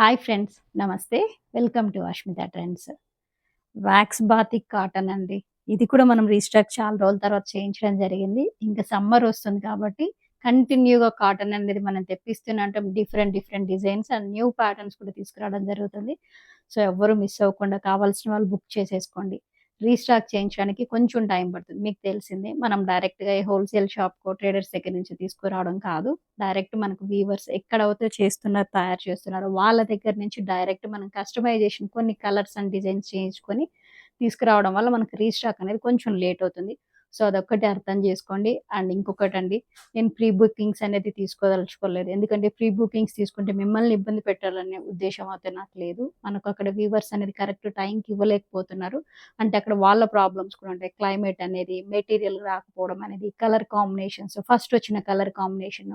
Hi friends. నమస్తే. Welcome to Ashmita trends. Wax batik cotton అండి. ఇది కూడా మనం రీస్టాక్ చాలా రోజుల తర్వాత చేయించడం జరిగింది. ఇంకా సమ్మర్ వస్తుంది కాబట్టి కంటిన్యూగా కాటన్ అనేది మనం తెప్పిస్తూనే ఉంటాం. Different different designs and new patterns కూడా తీసుకురావడం జరుగుతుంది. సో, ఎవ్వరు మిస్ అవ్వకుండా కావాల్సిన వాళ్ళు బుక్ చేసేసుకోండి. రీస్టాక్ చేయించడానికి కొంచెం టైం పడుతుంది. మీకు తెలిసిందే మనం డైరెక్ట్‌గా ఏ హోల్‌సేల్ షాప్‌కో, ట్రేడర్స్ దగ్గర నుంచి తీసుకురావడం కాదు. డైరెక్ట్ మనకు వీవర్స్ ఎక్కడైతే చేస్తున్నారు, తయారు చేస్తున్నారో వాళ్ళ దగ్గర నుంచి డైరెక్ట్ మనం కస్టమైజేషన్ కొన్ని కలర్స్ అండ్ డిజైన్స్ చేయించుకొని తీసుకురావడం వల్ల మనకు రీస్టాక్ అనేది కొంచెం లేట్ అవుతుంది. సో, అదొక్కటి అర్థం చేసుకోండి. అండ్ ఇంకొకటండి, నేను ప్రీ బుకింగ్స్ అనేది తీసుకోదలుచుకోలేదు. ఎందుకంటే ప్రీ బుకింగ్స్ తీసుకుంటే మిమ్మల్ని ఇబ్బంది పెట్టాలనే ఉద్దేశ్యం అయితే నాకు లేదు. మనకు అక్కడ వీవర్స్ అనేది కరెక్ట్ టైంకి ఇవ్వలేకపోతున్నారు. అంటే అక్కడ వాళ్ళ ప్రాబ్లమ్స్ కూడా ఉంటాయి. క్లైమేట్ అనేది, మెటీరియల్ రాకపోవడం అనేది, కలర్ కాంబినేషన్స్ ఫస్ట్ వచ్చిన కలర్ కాంబినేషన్,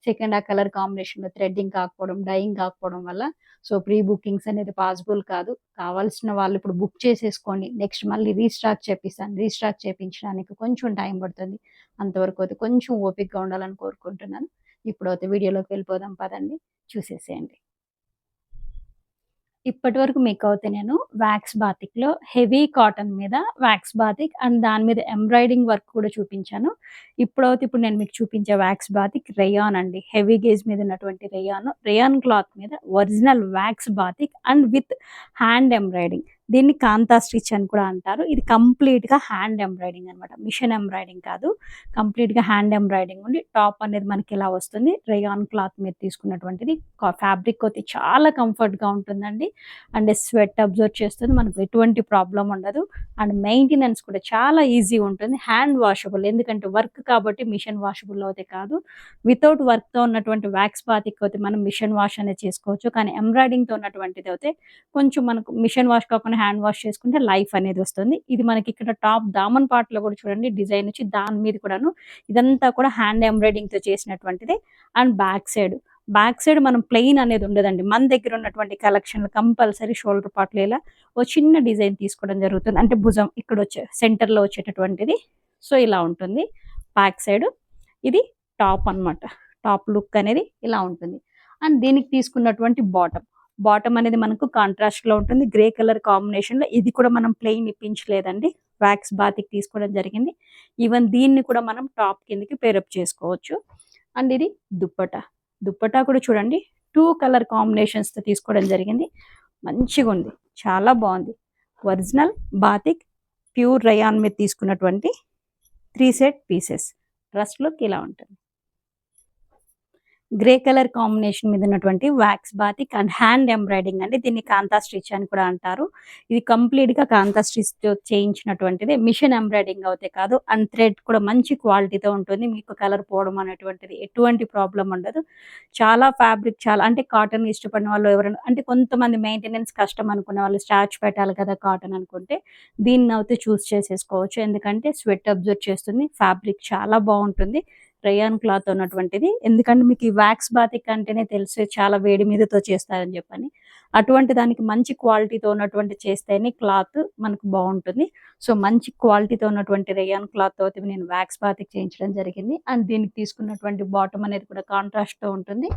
సెకండ్ ఆ కలర్ కాంబినేషన్‌లో థ్రెడ్డింగ్ కాకపోవడం, డైయింగ్ కాకపోవడం వల్ల సో, ప్రీ బుకింగ్స్ అనేది పాసిబుల్ కాదు. కావాల్సిన వాళ్ళు ఇప్పుడు బుక్ చేసేసుకోండి. నెక్స్ట్ మళ్ళీ రీస్టాక్ చేపిస్తాను. రీస్టాక్ చేపించడానికి కొంచెం టైం పడుతుంది. అంతవరకు అయితే కొంచెం ఓపికగా ఉండాలని కోరుకుంటున్నాను. ఇప్పుడైతే వీడియోలోకి వెళ్ళిపోదాం పదండి. చూసేసేయండి. ఇప్పటివరకు మీకైతే నేను వాక్స్ బాతిక్‌లో హెవీ కాటన్ మీద వాక్స్ బాతిక్ అండ్ దాని మీద ఎంబ్రాయిడింగ్ వర్క్ కూడా చూపించాను. ఇప్పుడు నేను మీకు చూపించే వాక్స్ బాతిక్ రేయాన్ అండి. హెవీ గేజ్ మీద ఉన్నటువంటి రేయాన్. రేయాన్ క్లాత్ మీద original wax batik and with hand embroidering. దీన్ని కాంతా స్టిచ్ అని కూడా అంటారు. ఇది కంప్లీట్‌గా హ్యాండ్ ఎంబ్రాయిడింగ్ అనమాట. మిషన్ ఎంబ్రాయిడింగ్ కాదు. కంప్లీట్‌గా హ్యాండ్ ఎంబ్రాయిడింగ్ ఉండి టాప్ అనేది మనకి ఇలా వస్తుంది. రేయాన్ క్లాత్ మీద తీసుకున్నటువంటిది. ఫ్యాబ్రిక్ అయితే చాలా కంఫర్ట్‌గా ఉంటుందండి. అండ్ స్వెట్ అబ్జర్వ్ చేస్తుంది. మనకు ఎటువంటి ప్రాబ్లమ్ ఉండదు. అండ్ మెయింటెనెన్స్ కూడా చాలా ఈజీ ఉంటుంది. హ్యాండ్ వాషబుల్, ఎందుకంటే వర్క్ కాబట్టి మిషన్ వాషబుల్ అయితే కాదు. వితౌట్ వర్క్‌తో ఉన్నటువంటి వాక్స్ బాతిక్ అయితే మనం మిషన్ వాష్ అనేది చేసుకోవచ్చు. కానీ ఎంబ్రాయిడింగ్‌తో ఉన్నటువంటిది అయితే కొంచెం మనకు మిషన్ వాష్ కాకుండా హ్యాండ్ వాష్ చేసుకుంటే లైఫ్ అనేది వస్తుంది. ఇది మనకి ఇక్కడ టాప్ దామన్ పార్ట్‌లో కూడా చూడండి డిజైన్ వచ్చి దాని మీద కూడాను ఇదంతా కూడా హ్యాండ్ ఎంబ్రాయిడింగ్‌తో చేసినటువంటిదే. అండ్ బ్యాక్ సైడ్ మనం ప్లెయిన్ అనేది ఉండదండి. మన దగ్గర ఉన్నటువంటి కలెక్షన్‌లో కంపల్సరీ షోల్డర్ పార్ట్‌లో ఇలా ఓ చిన్న డిజైన్ తీసుకోవడం జరుగుతుంది. అంటే భుజం ఇక్కడ సెంటర్‌లో వచ్చేటటువంటిది. సో, ఇలా ఉంటుంది బ్యాక్ సైడ్. ఇది టాప్ అన్నమాట. టాప్ లుక్ అనేది ఇలా ఉంటుంది. అండ్ దీనికి తీసుకున్నటువంటి బాటమ్ అనేది మనకు కాంట్రాస్ట్‌లో ఉంటుంది. గ్రే కలర్ కాంబినేషన్‌లో. ఇది కూడా మనం ప్లెయిన్ ఇప్పించలేదండి. వాక్స్ బాతిక్ తీసుకోవడం జరిగింది. ఈవెన్ దీన్ని కూడా మనం టాప్ కిందకి పేరప్ చేసుకోవచ్చు. అండ్ ఇది దుప్పటా. దుప్పటా కూడా చూడండి 2 కలర్ కాంబినేషన్స్‌తో తీసుకోవడం జరిగింది. మంచిగుంది. చాలా బావుంది. ఒరిజినల్ బాతిక్ ప్యూర్ రయాన్ మీద తీసుకున్నటువంటి 3 సెట్ పీసెస్. డ్రెస్ లుక్ ఇలా ఉంటుంది. గ్రే కలర్ కాంబినేషన్ మీద ఉన్నటువంటి wax batik and hand embroidering అండి. దీన్ని కాంతా స్టిచ్ అని కూడా అంటారు. ఇది కంప్లీట్‌గా కాంతా స్టిచ్‌తో చేయించినటువంటిది. మిషన్ ఎంబ్రాయిడింగ్ అయితే కాదు. అండ్ థ్రెడ్ కూడా మంచి క్వాలిటీతో ఉంటుంది. మీకు కలర్ పోవడం అనేటువంటిది ఎటువంటి ప్రాబ్లమ్ ఉండదు. చాలా అంటే కాటన్ ఇష్టపడిన వాళ్ళు ఎవరైనా, అంటే కొంతమంది మెయింటెనెన్స్ కష్టం అనుకునే వాళ్ళు స్టార్చ్ పెట్టాలి కదా కాటన్ అనుకుంటే దీన్నైతే చూస్ చేసేసుకోవచ్చు. ఎందుకంటే స్వెట్ అబ్జర్వ్ చేస్తుంది. ఫ్యాబ్రిక్ చాలా బావుంటుంది. రేయాన్ క్లాత్ ఉన్నటువంటిది. ఎందుకంటే మీకు ఈ వాక్స్ బాతిక్ అంటేనే తెలుసు చాలా వేడి మీదతో చేస్తారని చెప్పని. అటువంటి దానికి మంచి క్వాలిటీతో ఉన్నటువంటి చేస్తేనే క్లాత్ మనకు బావుంటుంది. సో, మంచి క్వాలిటీతో ఉన్నటువంటి రేయాన్ క్లాత్ తోటి నేను వాక్స్ బాతిక్ చేయించడం జరిగింది. అండ్ దీనికి తీసుకున్నటువంటి బాటమ్ అనేది కూడా కాంట్రాస్ట్‌తో ఉంటుంది.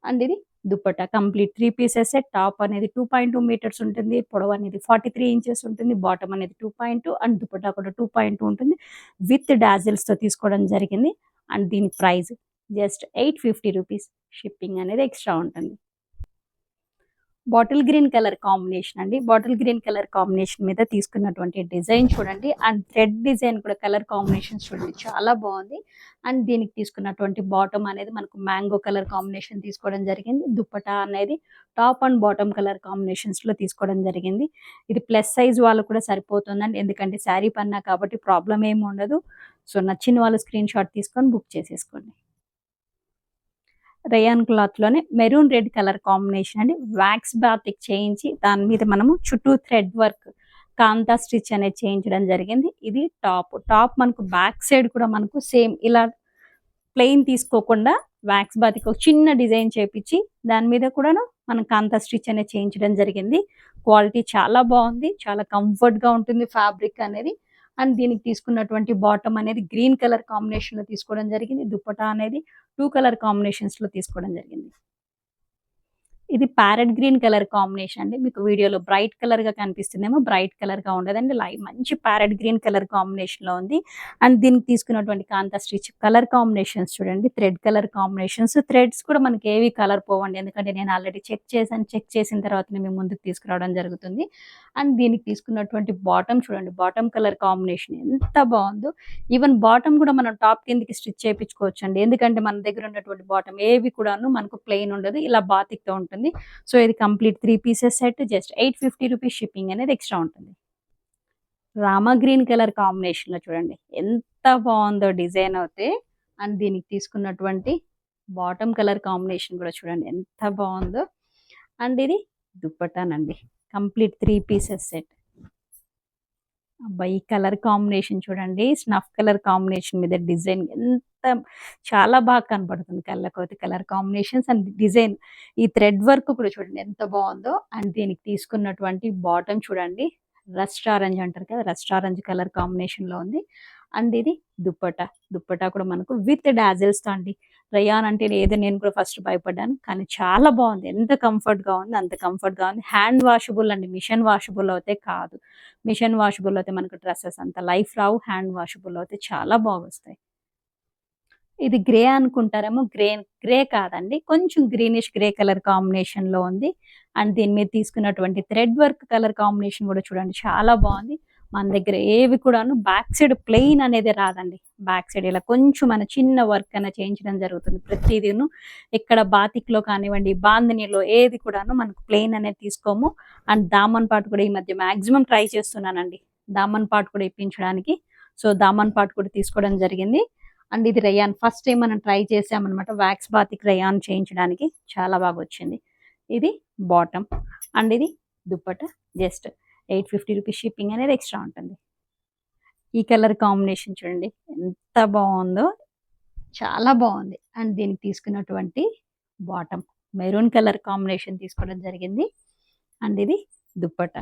అండ్ ఇది dupatta complete 3 pieces set. Top అనేది 2.2 మీటర్స్ ఉంటుంది. పొడవు అనేది 43 ఇంచెస్ ఉంటుంది. బాటమ్ అనేది 2.2 అండ్ దుప్పట్టా కూడా 2.2 ఉంటుంది. విత్ డాజిల్స్‌తో తీసుకోవడం జరిగింది. అండ్ దీని ప్రైస్ జస్ట్ 850 రూపీస్. షిప్పింగ్ అనేది ఎక్స్ట్రా ఉంటుంది. బాటిల్ గ్రీన్ కలర్ కాంబినేషన్ అండి. బాటిల్ గ్రీన్ కలర్ కాంబినేషన్ మీద తీసుకున్నటువంటి డిజైన్ చూడండి. అండ్ థ్రెడ్ డిజైన్ కూడా కలర్ కాంబినేషన్స్ చూడండి చాలా బాగుంది. అండ్ దీనికి తీసుకున్నటువంటి బాటమ్ అనేది మనకు మ్యాంగో కలర్ కాంబినేషన్ తీసుకోవడం జరిగింది. దుప్పటా అనేది టాప్ అండ్ బాటమ్ కలర్ కాంబినేషన్స్లో తీసుకోవడం జరిగింది. ఇది ప్లస్ సైజ్ వాళ్ళు కూడా సరిపోతుందండి. ఎందుకంటే శారీ పన్నా కాబట్టి ప్రాబ్లం ఏమి ఉండదు. సో, నచ్చిన వాళ్ళు స్క్రీన్ షాట్ తీసుకొని బుక్ చేసేసుకోండి. రేయాన్ క్లాత్‌లోనే మెరూన్ రెడ్ కలర్ కాంబినేషన్ అండి. వాక్స్ బాతిక్ చేయించి దాని మీద మనము చుట్టూ థ్రెడ్ వర్క్ కాంతా స్టిచ్ అనేది చేయించడం జరిగింది. ఇది టాప్. టాప్ మనకు బ్యాక్ సైడ్ కూడా మనకు సేమ్ ఇలా ప్లెయిన్ తీసుకోకుండా వాక్స్ బాతిక్ ఒక చిన్న డిజైన్ చేపిచ్చి దాని మీద కూడాను మనం కాంతా స్టిచ్ అనేది చేయించడం జరిగింది. క్వాలిటీ చాలా బావుంది. చాలా కంఫర్ట్‌గా ఉంటుంది ఫ్యాబ్రిక్ అనేది. అండ్ దీనికి తీసుకున్నటువంటి బాటమ్ అనేది గ్రీన్ కలర్ కాంబినేషన్‌లో తీసుకోవడం జరిగింది. దుప్పటా అనేది 2 కలర్ కాంబినేషన్స్‌లో తీసుకోవడం జరిగింది. ఇది ప్యారెట్ గ్రీన్ కలర్ కాంబినేషన్ అండి. మీకు వీడియోలో బ్రైట్ కలర్‌గా కనిపిస్తుందేమో, బ్రైట్ కలర్‌గా ఉండదండి. మంచి ప్యారెట్ గ్రీన్ కలర్ కాంబినేషన్‌లో ఉంది. అండ్ దీనికి తీసుకున్నటువంటి కాంతా స్టిచ్ కలర్ కాంబినేషన్స్ చూడండి. Thread colour combinations. థ్రెడ్స్ కూడా మనకి ఏవి కలర్ పోవండి. ఎందుకంటే నేను ఆల్రెడీ చెక్ చేశాను. చెక్ చేసిన తర్వాతనే మీ ముందుకు తీసుకురావడం జరుగుతుంది. అండ్ దీనికి తీసుకున్నటువంటి బాటమ్ చూడండి. బాటమ్ కలర్ కాంబినేషన్ ఎంత బావుందో. ఈవెన్ బాటమ్ కూడా మనం టాప్ కిందకి స్టిచ్ చేపించుకోవచ్చండి. ఎందుకంటే మన దగ్గర ఉన్నటువంటి బాటమ్ ఏవి కూడాను మనకు ప్లెయిన్ ఉండదు. ఇలా బాతిక్‌తో ఉంటుంది. సో ఇది complete 3 pieces set just 850 rupees shipping అనేది ఎక్స్ట్రా ఉంటుంది. రామా గ్రీన్ కలర్ కాంబినేషన్‌లో చూడండి. ఎంత బావుందో డిజైన్ అయితే. అండ్ దీనికి తీసుకున్నటువంటి బాటమ్ కలర్ కాంబినేషన్ కూడా చూడండి ఎంత బావుందో. అండ్ ఇది దుప్పటానండి. Complete 3 pieces set. అబ్బా! ఈ కలర్ కాంబినేషన్ చూడండి. స్నఫ్ కలర్ కాంబినేషన్ మీద డిజైన్ ఎంత చాలా బాగా కనపడుతుంది కళ్ళకోతి కలర్ కాంబినేషన్స్ అండ్ డిజైన్. ఈ థ్రెడ్ వర్క్ కూడా చూడండి ఎంత బావుందో. అండ్ దీనికి తీసుకున్నటువంటి బాటమ్ చూడండి. రస్ట్ ఆరెంజ్ అంటారు కదా! రస్ట్ ఆరెంజ్ కలర్ కాంబినేషన్‌లో ఉంది. అండ్ ఇది దుప్పటా. దుప్పటా కూడా మనకు విత్ డాజిల్స్‌తో అండి. రేయాన్ అంటే ఏదో నేను కూడా ఫస్ట్ భయపడ్డాను. కానీ చాలా బావుంది. ఎంత కంఫర్ట్‌గా ఉంది అంత కంఫర్ట్‌గా ఉంది. హ్యాండ్ వాషబుల్ అండి. మిషన్ వాషబుల్ అయితే కాదు. మిషన్ వాషబుల్ అయితే మనకు డ్రెసెస్ అంత లైఫ్ రావు. హ్యాండ్ వాషబుల్ అయితే చాలా బాగొస్తాయి. ఇది గ్రే అనుకుంటారేమో గ్రే కాదండి. కొంచెం గ్రీనిష్ గ్రే కలర్ కాంబినేషన్‌లో ఉంది. అండ్ దీని మీద తీసుకున్నటువంటి థ్రెడ్ వర్క్ కలర్ కాంబినేషన్ కూడా చూడండి చాలా బావుంది. మన దగ్గర ఏవి కూడాను బ్యాక్ సైడ్ ప్లెయిన్ అనేది రాదండి. బ్యాక్ సైడ్ ఇలా కొంచెం మన చిన్న వర్క్ అనేది చేయించడం జరుగుతుంది. ప్రతిదీను ఇక్కడ బాతిక్‌లో కానివ్వండి, బాందినీలో ఏది కూడాను మనకు ప్లెయిన్ అనేది తీసుకోము. అండ్ దామన్ పార్ట్ కూడా ఈ మధ్య మాక్సిమం ట్రై చేస్తున్నానండి. దామన్ పార్ట్ కూడా ఇప్పించడానికి. సో, దామన్ పార్ట్ కూడా తీసుకోవడం జరిగింది. అండ్ ఇది రేయాన్ ఫస్ట్ టైం మనం ట్రై చేసామనమాట. వాక్స్ బాతిక్ రేయాన్ చేయించడానికి చాలా బాగొచ్చింది. ఇది బాటమ్ అండ్ ఇది దుప్పట జస్ట్ 850 రూపీస్ షిప్పింగ్ అనేది ఎక్స్ట్రా ఉంటుంది. ఈ కలర్ కాంబినేషన్ చూడండి ఎంత బావుందో. చాలా బావుంది. అండ్ దీనికి తీసుకున్నటువంటి బాటమ్ మెరూన్ కలర్ కాంబినేషన్ తీసుకోవడం జరిగింది. అండ్ ఇది దుప్పట.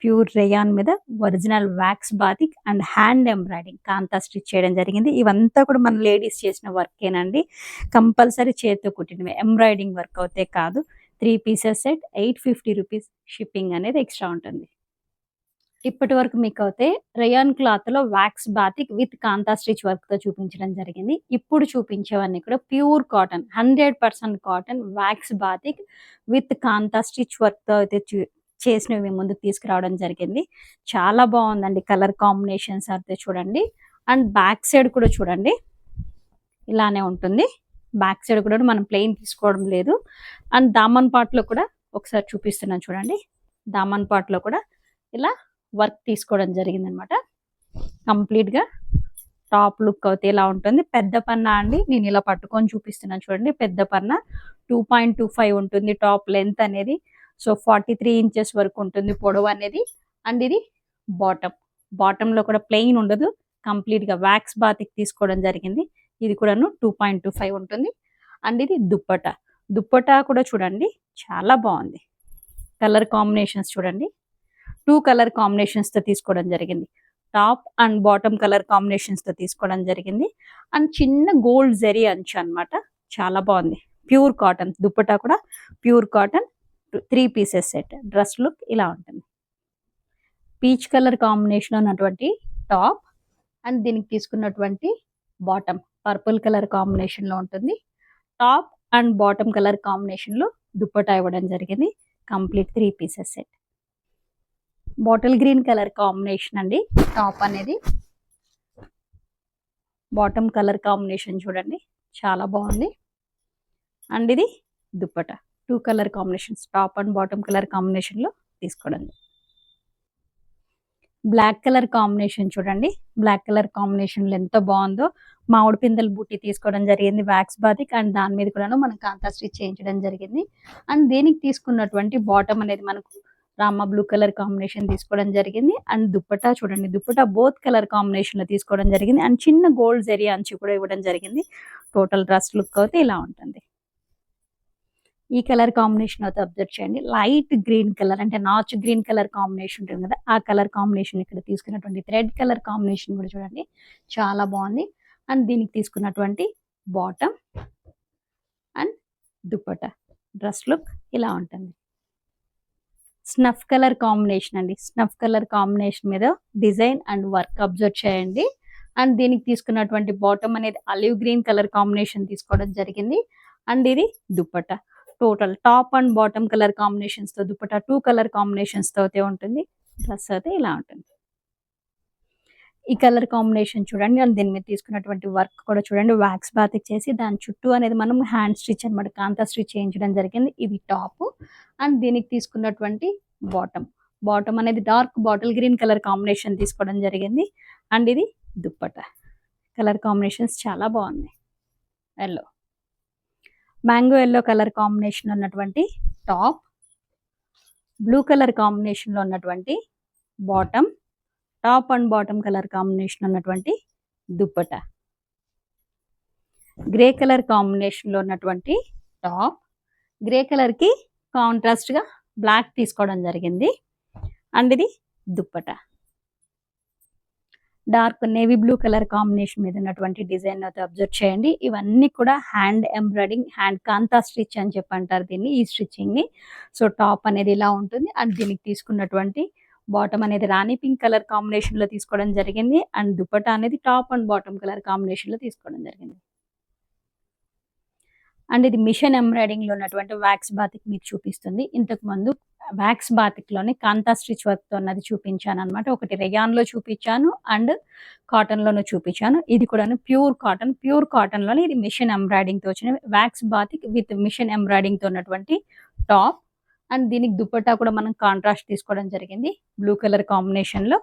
ప్యూర్ రేయాన్ మీద original wax batik and hand embroidering kantha stitch చేయడం జరిగింది. ఇవంతా కూడా మన లేడీస్ చేసిన వర్కేనండి. కంపల్సరీ చేత్తో కుట్టినవే. ఎంబ్రాయిడింగ్ వర్క్ అయితే కాదు. 3 పీసెస్ సెట్ 850 రూపీస్ షిప్పింగ్ అనేది ఎక్స్ట్రా ఉంటుంది. ఇప్పటి వరకు మీకైతే రేయాన్ క్లాత్‌లో wax batik with kantha stitch వర్క్‌తో చూపించడం జరిగింది. ఇప్పుడు చూపించేవన్నీ కూడా pure cotton 100% cotton wax batik with kantha stitch వర్క్‌తో అయితే చేసినవి మీ ముందుకు తీసుకురావడం జరిగింది. చాలా బావుందండి కలర్ కాంబినేషన్స్ అయితే చూడండి. అండ్ బ్యాక్ సైడ్ కూడా చూడండి. ఇలానే ఉంటుంది. బ్యాక్ సైడ్ కూడా మనం ప్లెయిన్ తీసుకోవడం లేదు. అండ్ దామన్ పార్ట్‌లో కూడా ఒకసారి చూపిస్తున్నాను చూడండి. దామన్ పార్ట్‌లో కూడా ఇలా వర్క్ తీసుకోవడం జరిగిందనమాట. కంప్లీట్‌గా టాప్ లుక్ అయితే ఇలా ఉంటుంది. పెద్ద పన్నా అండి. నేను ఇలా పట్టుకొని చూపిస్తున్నాను చూడండి. పెద్ద పన్నా 2.25 ఉంటుంది టాప్ లెంత్ అనేది. సో 43 ఇంచెస్ వరకు ఉంటుంది పొడవు అనేది. అండ్ ఇది బాటమ్. బాటమ్‌లో కూడా ప్లెయిన్ ఉండదు. కంప్లీట్‌గా వాక్స్ బాతిక్ తీసుకోవడం జరిగింది. ఇది కూడాను 2.25 ఉంటుంది. అండ్ ఇది దుప్పటా. దుప్పటా కూడా చూడండి చాలా బావుంది. కలర్ కాంబినేషన్స్ చూడండి. 2 కలర్ కాంబినేషన్స్‌తో తీసుకోవడం జరిగింది. టాప్ అండ్ బాటమ్ కలర్ కాంబినేషన్స్‌తో తీసుకోవడం జరిగింది. అండ్ చిన్న గోల్డ్ జరీ అంచు అన్నమాట. చాలా బావుంది. Pure cotton. దుప్పటా కూడా pure cotton 3 pieces set. Dress look ఇలా ఉంటుంది. పీచ్ కలర్ కాంబినేషన్‌లో ఉన్నటువంటి టాప్ అండ్ దీనికి తీసుకున్నటువంటి బాటమ్ పర్పుల్ కలర్ కాంబినేషన్‌లో ఉంటుంది. టాప్ అండ్ బాటమ్ కలర్ కాంబినేషన్‌లో దుప్పటా ఇవ్వడం జరిగింది. Complete 3 pieces set. Bottle green colour combination అండి. టాప్ అనేది బాటమ్ కలర్ కాంబినేషన్ చూడండి చాలా బాగుంది. అండ్ ఇది dupatta 2 colour combinations top and bottom colour combination లో తీసుకోవడం. బ్లాక్ కలర్ కాంబినేషన్ చూడండి. బ్లాక్ కలర్ కాంబినేషన్ లో ఎంత బాగుందో. మామిడి పిందెల బూటీ తీసుకోవడం జరిగింది వాక్స్ బాతిక్ అండ్ దాని మీద కూడాను మనం కాంతా స్టిచ్ చేయించడం జరిగింది. అండ్ దీనికి తీసుకున్నటువంటి బాటమ్ అనేది మనకు రామా బ్లూ కలర్ కాంబినేషన్ తీసుకోవడం జరిగింది. అండ్ దుప్పటా చూడండి. దుప్పటా బోత్ కలర్ కాంబినేషన్ లో తీసుకోవడం జరిగింది. అండ్ చిన్న గోల్డ్ జరీ అంచు కూడా ఇవ్వడం జరిగింది. టోటల్ డ్రెస్ లుక్ అయితే ఇలా ఉంటుంది. ఈ కలర్ కాంబినేషన్ అయితే అబ్జర్వ్ చేయండి. లైట్ గ్రీన్ కలర్ అంటే నాచ్ గ్రీన్ కలర్ కాంబినేషన్ ఉంటుంది కదా, ఆ కలర్ కాంబినేషన్ ఇక్కడ తీసుకున్నటువంటి రెడ్ కలర్ కాంబినేషన్ కూడా చూడండి చాలా బాగుంది. అండ్ దీనికి తీసుకున్నటువంటి bottom and dupatta dress look ఇలా ఉంటుంది. స్నఫ్ కలర్ కాంబినేషన్ అండి. స్నఫ్ కలర్ కాంబినేషన్ మీద డిజైన్ అండ్ వర్క్ అబ్జర్వ్ చేయండి. అండ్ దీనికి తీసుకున్నటువంటి బాటమ్ అనేది ఆలివ్ గ్రీన్ కలర్ కాంబినేషన్ తీసుకోవడం జరిగింది. అండ్ ఇది dupatta. Total top and bottom colour combinations తో దుప్పట 2 కలర్ కాంబినేషన్స్ తో అయితే ఉంటుంది. డ్రెస్ అయితే ఇలా ఉంటుంది. ఈ కలర్ కాంబినేషన్ చూడండి. అండ్ దీని మీద తీసుకున్నటువంటి వర్క్ కూడా చూడండి. వ్యాక్స్ బాతిక్ చేసి దాని చుట్టూ అనేది మనం హ్యాండ్ స్టిచ్ అనమాట, కాంతా స్టిచ్ చేయించడం జరిగింది. ఇది టాప్. అండ్ దీనికి తీసుకున్నటువంటి బాటమ్. బాటమ్ అనేది dark bottle green colour combination తీసుకోవడం జరిగింది. అండ్ ఇది దుప్పట. కలర్ కాంబినేషన్స్ చాలా బాగున్నాయి. Yellow, mango yellow colour combination ఉన్నటువంటి టాప్, బ్లూ కలర్ కాంబినేషన్ లో ఉన్నటువంటి bottom, top and bottom colour combination ఉన్నటువంటి దుప్పట, గ్రే కలర్ కాంబినేషన్ లో ఉన్నటువంటి టాప్, గ్రే కలర్ కి కాంట్రాస్ట్ గా బ్లాక్ తీసుకోవడం జరిగింది. అండ్ ఇది dupatta. Dark navy blue colour combination మీద ఉన్నటువంటి డిజైన్ అయితే అబ్జర్వ్ చేయండి. ఇవన్నీ కూడా హ్యాండ్ ఎంబ్రాయిడింగ్, హ్యాండ్ కాంతా స్టిచ్ అని చెప్పి అంటారు దీన్ని, ఈ స్టిచ్చింగ్ ని. సో టాప్ అనేది ఇలా ఉంటుంది. అండ్ దీనికి తీసుకున్నటువంటి బాటమ్ అనేది రాణి పింక్ కలర్ కాంబినేషన్ లో తీసుకోవడం జరిగింది. అండ్ దుపట్టా అనేది top and bottom colour combination లో తీసుకోవడం జరిగింది. అండ్ ఇది మిషన్ ఎంబ్రాయిడింగ్ లో ఉన్నటువంటి వ్యాక్స్ బాతిక్ మీకు చూపిస్తుంది. ఇంతకు ముందు వ్యాక్స్ బాతిక్ లోనే కాంతా స్టిచ్ వర్క్ తో ఉన్నది చూపించాను అనమాట. ఒకటి రేయాన్ లో చూపించాను అండ్ కాటన్ లోను చూపించాను. ఇది కూడా ప్యూర్ కాటన్. ప్యూర్ కాటన్ లోనే ఇది మిషన్ ఎంబ్రాయిడింగ్ తో వచ్చిన wax batik with machine embroidering తో ఉన్నటువంటి టాప్. అండ్ దీనికి దుపట్టా కూడా మనం కాంట్రాస్ట్ తీసుకోవడం జరిగింది. బ్లూ కలర్ కాంబినేషన్ లో,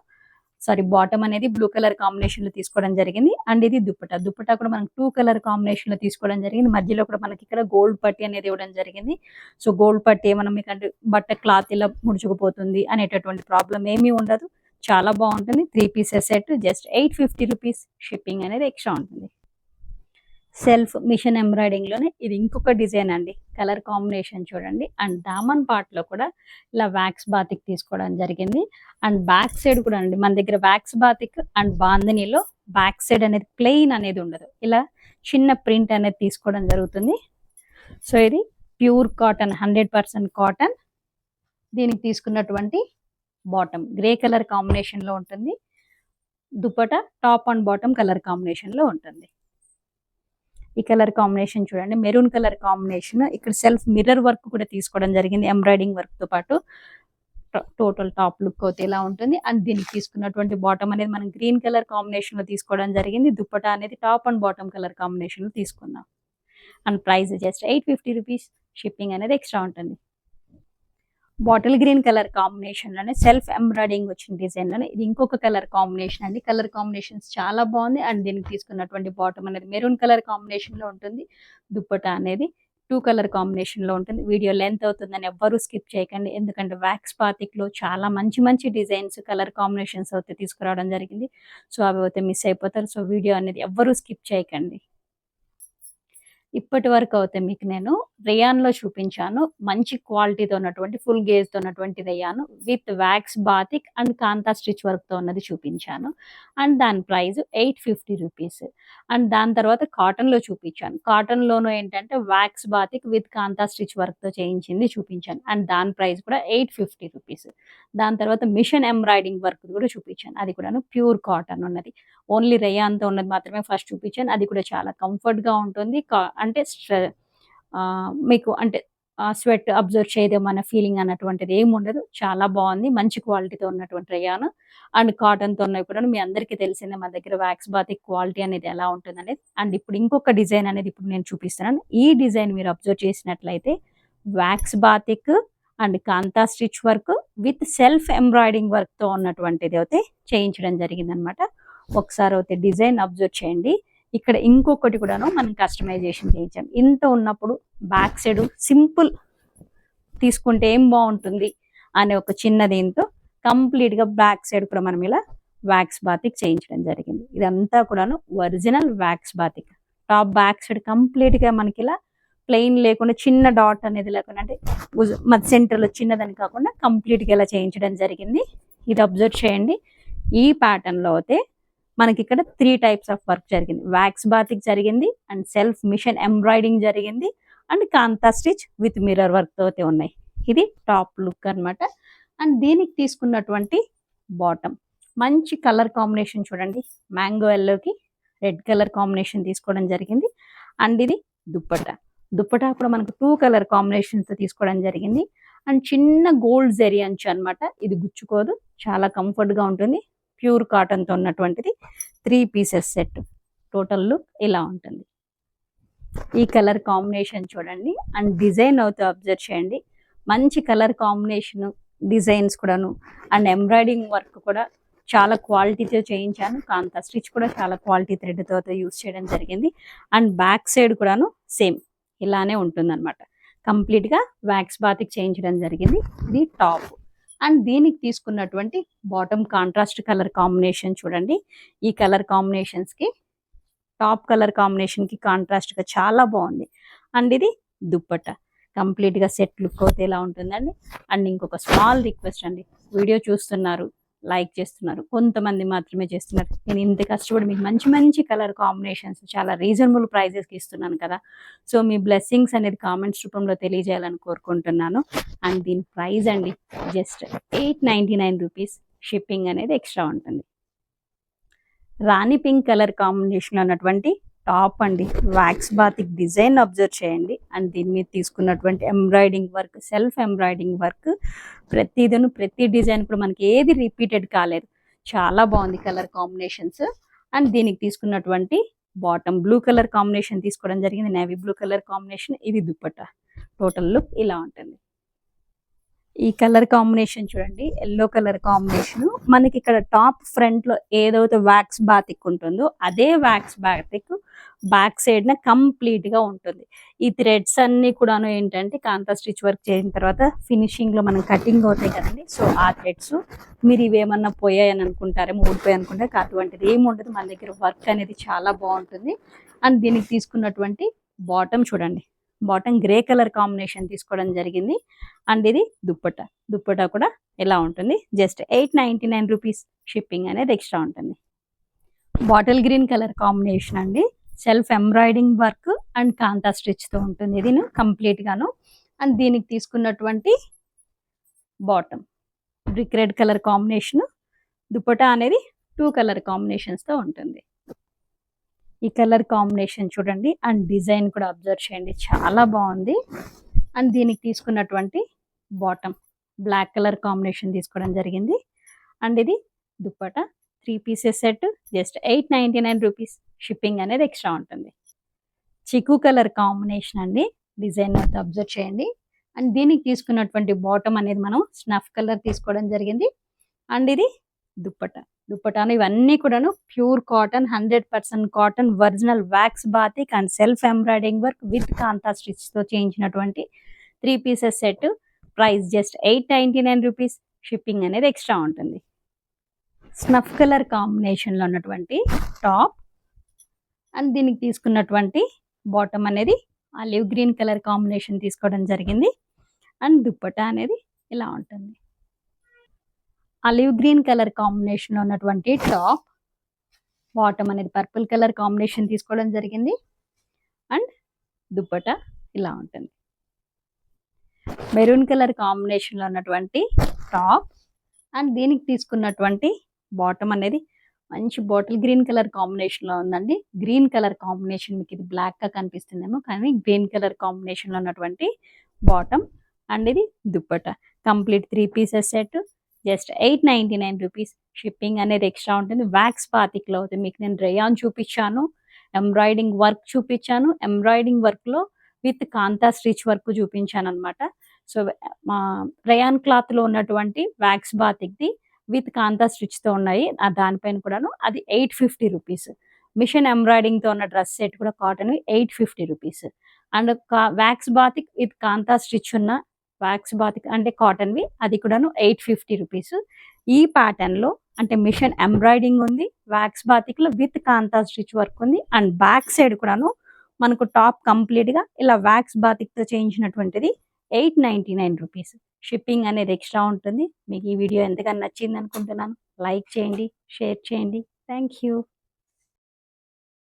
సారీ బాటమ్ అనేది బ్లూ కలర్ కాంబినేషన్ లో తీసుకోవడం జరిగింది. అండ్ ఇది దుపట్టా. దుపట్టా కూడా మనకు 2 కలర్ కాంబినేషన్ లో తీసుకోవడం జరిగింది. మధ్యలో కూడా మనకి ఇక్కడ గోల్డ్ పట్టి అనేది ఇవ్వడం జరిగింది. సో గోల్డ్ పట్టి ఏమన్నా మీకు అంటే బట్ట క్లాత్ ఇలా ముడుచుకుపోతుంది అనేటటువంటి ప్రాబ్లం ఏమీ ఉండదు. చాలా బాగుంటుంది. 3 pieces set just 850 rupees. Shipping అనేది ఎక్స్ట్రా ఉంటుంది. సెల్ఫ్ మిషన్ ఎంబ్రాయిడింగ్ లోనే ఇది ఇంకొక డిజైన్ అండి. కలర్ కాంబినేషన్ చూడండి. అండ్ దామన్ పార్ట్ లో కూడా ఇలా వ్యాక్స్ బాతిక్ తీసుకోవడం జరిగింది. అండ్ బ్యాక్ సైడ్ కూడా అండి మన దగ్గర వ్యాక్స్ బాతిక్ అండ్ బాందినీలో బ్యాక్ సైడ్ అనేది ప్లెయిన్ అనేది ఉండదు. ఇలా చిన్న ప్రింట్ అనేది తీసుకోవడం జరుగుతుంది. సో ఇది ప్యూర్ కాటన్, 100% కాటన్. దీనికి తీసుకున్నటువంటి బాటమ్ గ్రే కలర్ కాంబినేషన్ లో ఉంటుంది. Dupatta top and bottom colour combination లో ఉంటుంది. ఈ కలర్ కాంబినేషన్ చూడండి. Maroon colour combination. ఇక్కడ సెల్ఫ్ మిర్రర్ వర్క్ కూడా తీసుకోవడం జరిగింది ఎంబ్రాయిడింగ్ వర్క్ తో పాటు. టోటల్ టాప్ లుక్ అయితే ఇలా ఉంటుంది. అండ్ దీనికి తీసుకున్నటువంటి బాటమ్ అనేది మనం గ్రీన్ కలర్ కాంబినేషన్ లో తీసుకోవడం జరిగింది. దుపట్టా అనేది top and bottom colour combination లో తీసుకున్నాం. And price just 850 rupees. Shipping అనేది ఎక్స్ట్రా ఉంటుంది. బాటిల్ గ్రీన్ కలర్ కాంబినేషన్ లోనే సెల్ఫ్ ఎంబ్రాయిడింగ్ వచ్చిన డిజైన్ లోనే ఇది ఇంకొక కలర్ కాంబినేషన్ అండి. కలర్ కాంబినేషన్స్ చాలా బాగుంది. అండ్ దీనికి తీసుకున్నటువంటి బాటమ్ అనేది మెరూన్ కలర్ కాంబినేషన్ లో ఉంటుంది. దుపట్టా అనేది 2 కలర్ కాంబినేషన్ లో ఉంటుంది. వీడియో లెంత్ అవుతుందని ఎవ్వరూ స్కిప్ చేయకండి. ఎందుకంటే వ్యాక్స్ బాతిక్ లో చాలా మంచి మంచి డిజైన్స్, కలర్ కాంబినేషన్స్ అయితే తీసుకురావడం జరిగింది. సో అవి అయితే మిస్ అయిపోతారు. సో వీడియో అనేది ఎవ్వరూ స్కిప్ చేయకండి. ఇప్పటి వరకు అయితే మీకు నేను రేయాన్ లో చూపించాను. మంచి క్వాలిటీతో ఉన్నటువంటి ఫుల్ గేజ్ తో ఉన్నటువంటి rayon with wax batik and kantha stitch work తో ఉన్నది చూపించాను. అండ్ దాని ప్రైస్ 850 రూపీస్. అండ్ దాని తర్వాత కాటన్ లో చూపించాను. కాటన్ లోను ఏంటంటే wax batik with kantha stitch work తో చేయించింది చూపించాను. అండ్ దాని ప్రైస్ కూడా 850 రూపీస్. దాని తర్వాత మిషన్ ఎంబ్రాయిడింగ్ వర్క్ కూడా చూపించాను. అది కూడా ప్యూర్ కాటన్ ఉన్నది. ఓన్లీ రేయాన్తో ఉన్నది మాత్రమే ఫస్ట్ చూపించాను. అది కూడా చాలా కంఫర్ట్గా ఉంటుంది. అంటే మీకు అంటే స్వెట్ అబ్జర్వ్ చేయదేమో అన్న ఫీలింగ్ అన్నటువంటిది ఏమి ఉండదు. చాలా బాగుంది. మంచి క్వాలిటీతో ఉన్నటువంటి రేయాన్. అండ్ కాటన్తో ఉన్నవి కూడా మీ అందరికీ తెలిసిందే మన దగ్గర వ్యాక్స్ బాతిక్ క్వాలిటీ అనేది ఎలా ఉంటుంది అనేది. అండ్ ఇప్పుడు ఇంకొక డిజైన్ అనేది ఇప్పుడు నేను చూపిస్తున్నాను. ఈ డిజైన్ మీరు అబ్జర్వ్ చేసినట్లయితే wax batik and kantha stitch work with self embroidering వర్క్తో ఉన్నటువంటిది అయితే చేయించడం జరిగిందనమాట. ఒకసారి అయితే డిజైన్ అబ్జర్వ్ చేయండి. ఇక్కడ ఇంకొకటి కూడాను మనం కస్టమైజేషన్ చేయించాం. ఇంత ఉన్నప్పుడు బ్యాక్ సైడ్ సింపుల్ తీసుకుంటే ఏం బాగుంటుంది అనే ఒక చిన్న దీంతో కంప్లీట్గా బ్యాక్ సైడ్ కూడా మనం ఇలా వ్యాక్స్ బాతిక్ చేయించడం జరిగింది. ఇదంతా కూడాను original wax batik. Top back side కంప్లీట్గా మనకి ఇలా ప్లెయిన్ లేకుండా చిన్న డాట్ అనేది లేకుండా అంటే మధ్య సెంటర్లో చిన్నదని కాకుండా కంప్లీట్గా ఇలా చేయించడం జరిగింది. ఇది అబ్జర్వ్ చేయండి. ఈ ప్యాటర్న్లో అయితే మనకి ఇక్కడ 3 టైప్స్ ఆఫ్ వర్క్ జరిగింది. వ్యాక్స్ బాతిక్ జరిగింది అండ్ సెల్ఫ్ మిషన్ ఎంబ్రాయిడింగ్ జరిగింది and kantha stitch with mirror work తోటి ఉన్నాయి. ఇది టాప్ లుక్ అన్నమాట. అండ్ దీనికి తీసుకున్నటువంటి బాటమ్ మంచి కలర్ కాంబినేషన్ చూడండి, మ్యాంగో ఎల్లోకి రెడ్ కలర్ కాంబినేషన్ తీసుకోవడం జరిగింది. అండ్ ఇది దుప్పటా కూడా మనకు 2 కలర్ కాంబినేషన్స్ తీసుకోవడం జరిగింది. అండ్ చిన్న గోల్డ్ జరీ అంచు అన్నమాట. ఇది గుచ్చుకోదు, చాలా కంఫర్ట్ గా ఉంటుంది. ప్యూర్ కాటన్ తో ఉన్నటువంటిది 3 పీసెస్ సెట్. టోటల్ లుక్ ఇలా ఉంటుంది. ఈ కలర్ కాంబినేషన్ చూడండి అండ్ డిజైన్ అవుతే అబ్జర్వ్ చేయండి. మంచి కలర్ కాంబినేషన్, డిజైన్స్ కూడాను అండ్ ఎంబ్రాయిడింగ్ వర్క్ కూడా చాలా క్వాలిటీతో చేయించాను. కాంతా స్టిచ్ కూడా చాలా క్వాలిటీ థ్రెడ్తో యూస్ చేయడం జరిగింది. అండ్ బ్యాక్ సైడ్ కూడాను సేమ్ ఇలానే ఉంటుంది అనమాట. కంప్లీట్గా వ్యాక్స్ బాతిక్ చేయించడం జరిగింది. ఇది టాప్. అండ్ దీనికి తీసుకున్నటువంటి బాటమ్ కాంట్రాస్ట్ కలర్ కాంబినేషన్ చూడండి. ఈ కలర్ కాంబినేషన్స్కి టాప్ కలర్ కాంబినేషన్కి కాంట్రాస్ట్గా చాలా బాగుంది. అండ్ ఇది దుప్పట్ట కంప్లీట్గా సెట్ లుక్ అయితే ఇలా ఉంటుందండి. అండ్ ఇంకొక స్మాల్ రిక్వెస్ట్ అండి, వీడియో చూస్తున్నారు, లైక్ చేస్తున్నారు, కొంతమంది మాత్రమే చేస్తున్నారు. నేను ఇంత కష్టపడి మీకు మంచి మంచి కలర్ కాంబినేషన్స్ చాలా రీజనబుల్ ప్రైజెస్కి ఇస్తున్నాను కదా. సో మీ బ్లెస్సింగ్స్ అనేది కామెంట్స్ రూపంలో తెలియజేయాలని కోరుకుంటున్నాను. అండ్ దీని ప్రైస్ అండి జస్ట్ 899 రూపీస్. షిప్పింగ్ అనేది ఎక్స్ట్రా ఉంటుంది. రాణి పింక్ కలర్ కాంబినేషన్లో ఉన్నటువంటి టాప్ అండి, వ్యాక్స్ బాతిక్ డిజైన్ అబ్జర్వ్ చేయండి. అండ్ దీని మీద తీసుకున్నటువంటి embroidering work, self embroiding work, ప్రతి డిజైన్ కూడా మనకి ఏది రిపీటెడ్ కాలేదు. చాలా బాగుంది కలర్ కాంబినేషన్స్. అండ్ దీనికి తీసుకున్నటువంటి బాటమ్ బ్లూ కలర్ కాంబినేషన్ తీసుకోవడం జరిగింది, నేవీ బ్లూ కలర్ కాంబినేషన్. ఇది దుప్పట్టా. టోటల్ లుక్ ఇలా ఉంటుంది. ఈ కలర్ కాంబినేషన్ చూడండి, ఎల్లో కలర్ కాంబినేషన్. మనకి ఇక్కడ టాప్ ఫ్రంట్ లో ఏదైతే వ్యాక్స్ బాతిక్ ఉంటుందో అదే వ్యాక్స్ బాతిక్ బ్యాక్ సైడ్ న కంప్లీట్ గా ఉంటుంది. ఈ థ్రెడ్స్ అన్ని కూడాను ఏంటంటే కాంతా స్టిచ్ వర్క్ చేసిన తర్వాత ఫినిషింగ్ లో మనం కటింగ్ అవుతాయి కదండి. సో ఆ థ్రెడ్స్ మీరు ఇవేమన్నా పోయాయని అనుకుంటారేమో, ఊడిపోయాయి అనుకుంటే అటువంటిది ఏమి ఉండదు. మన దగ్గర వర్క్ అనేది చాలా బాగుంటుంది. అండ్ దీనికి తీసుకున్నటువంటి బాటమ్ చూడండి, బాటమ్ గ్రే కలర్ కాంబినేషన్ తీసుకోవడం జరిగింది. అండ్ ఇది దుప్పటా కూడా ఎలా ఉంటుంది, జస్ట్ 899 రూపీస్. షిప్పింగ్ అనేది ఎక్స్ట్రా ఉంటుంది. బాటిల్ గ్రీన్ కలర్ కాంబినేషన్ అండి, సెల్ఫ్ ఎంబ్రాయిడింగ్ వర్క్ అండ్ కాంతా స్టిచ్తో ఉంటుంది ఇది కంప్లీట్ గాను. అండ్ దీనికి తీసుకున్నటువంటి bottom brick red colour combination. Dupatta అనేది 2 కలర్ కాంబినేషన్స్తో ఉంటుంది. ఈ కలర్ కాంబినేషన్ చూడండి అండ్ డిజైన్ కూడా అబ్జర్వ్ చేయండి, చాలా బాగుంది. అండ్ దీనికి తీసుకున్నటువంటి బాటమ్ బ్లాక్ కలర్ కాంబినేషన్ తీసుకోవడం జరిగింది. అండ్ ఇది dupatta 3 pieces set, just 899 rupees. Shipping అనేది ఎక్స్ట్రా ఉంటుంది. చిక్కు కలర్ కాంబినేషన్ అండి, డిజైన్ అయితే అబ్జర్వ్ చేయండి. అండ్ దీనికి తీసుకున్నటువంటి బాటమ్ అనేది మనం స్నఫ్ కలర్ తీసుకోవడం జరిగింది. అండ్ ఇది దుప్పటాను ఇవన్నీ కూడాను pure cotton, 100% cotton, original wax batik and self embroiding work with kantha స్టిచ్తో చేయించినటువంటి 3 pieces set. Price just 899 rupees. Shipping అనేది ఎక్స్ట్రా ఉంటుంది. స్నఫ్ కలర్ కాంబినేషన్లో ఉన్నటువంటి టాప్ అండ్ దీనికి తీసుకున్నటువంటి బాటమ్ అనేది ఆలివ్ గ్రీన్ కలర్ కాంబినేషన్ తీసుకోవడం జరిగింది. అండ్ దుప్పటా అనేది ఇలా ఉంటుంది. ఆలివ్ గ్రీన్ కలర్ కాంబినేషన్లో ఉన్నటువంటి టాప్, బాటమ్ అనేది పర్పుల్ కలర్ కాంబినేషన్ తీసుకోవడం జరిగింది. అండ్ దుప్పటా ఇలా ఉంటుంది. మెరూన్ కలర్ కాంబినేషన్లో ఉన్నటువంటి టాప్ అండ్ దీనికి తీసుకున్నటువంటి బాటమ్ అనేది మంచి బాటిల్ గ్రీన్ కలర్ కాంబినేషన్లో ఉందండి. గ్రీన్ కలర్ కాంబినేషన్ మీకు ఇది బ్లాక్గా కనిపిస్తుందేమో, కానీ గ్రీన్ కలర్ కాంబినేషన్లో ఉన్నటువంటి బాటమ్. అండ్ ఇది dupatta complete 3 pieces set, just 899 rupees. Shipping అనేది ఎక్స్ట్రా ఉంటుంది. వ్యాక్స్ బాతిక్లో అవుతుంది. మీకు నేను రేయాన్ చూపించాను, ఎంబ్రాయిడింగ్ వర్క్ చూపించాను, ఎంబ్రాయిడింగ్ వర్క్లో విత్ కాంతా స్టిచ్ వర్క్ చూపించాను అనమాట. సో మా రేయాన్ క్లాత్లో ఉన్నటువంటి వ్యాక్స్ బాతిక్ది విత్ కాంతా స్టిచ్తో ఉన్నాయి. దానిపైన కూడాను అది 850 రూపీస్. మిషన్ ఎంబ్రాయిడింగ్తో ఉన్న డ్రెస్ సెట్ కూడా cotton 850 rupees. And wax batik with kantha stitch ఉన్న వ్యాక్స్ బాతిక్ అంటే కాటన్వి అది కూడాను 850 రూపీస్. ఈ ప్యాటర్న్లో అంటే మిషన్ ఎంబ్రాయిడింగ్ ఉంది, వ్యాక్స్ బాతిక్లో విత్ కాంతా స్టిచ్ వర్క్ ఉంది. అండ్ బ్యాక్ సైడ్ కూడాను మనకు టాప్ కంప్లీట్గా ఇలా వ్యాక్స్ బాతిక్తో చేయించినటువంటిది 899 రూపీస్. షిప్పింగ్ అనేది ఎక్స్ట్రా ఉంటుంది. మీకు ఈ వీడియో ఎంతగానో నచ్చింది అనుకుంటున్నాను. లైక్ చేయండి, షేర్ చేయండి. Thank you.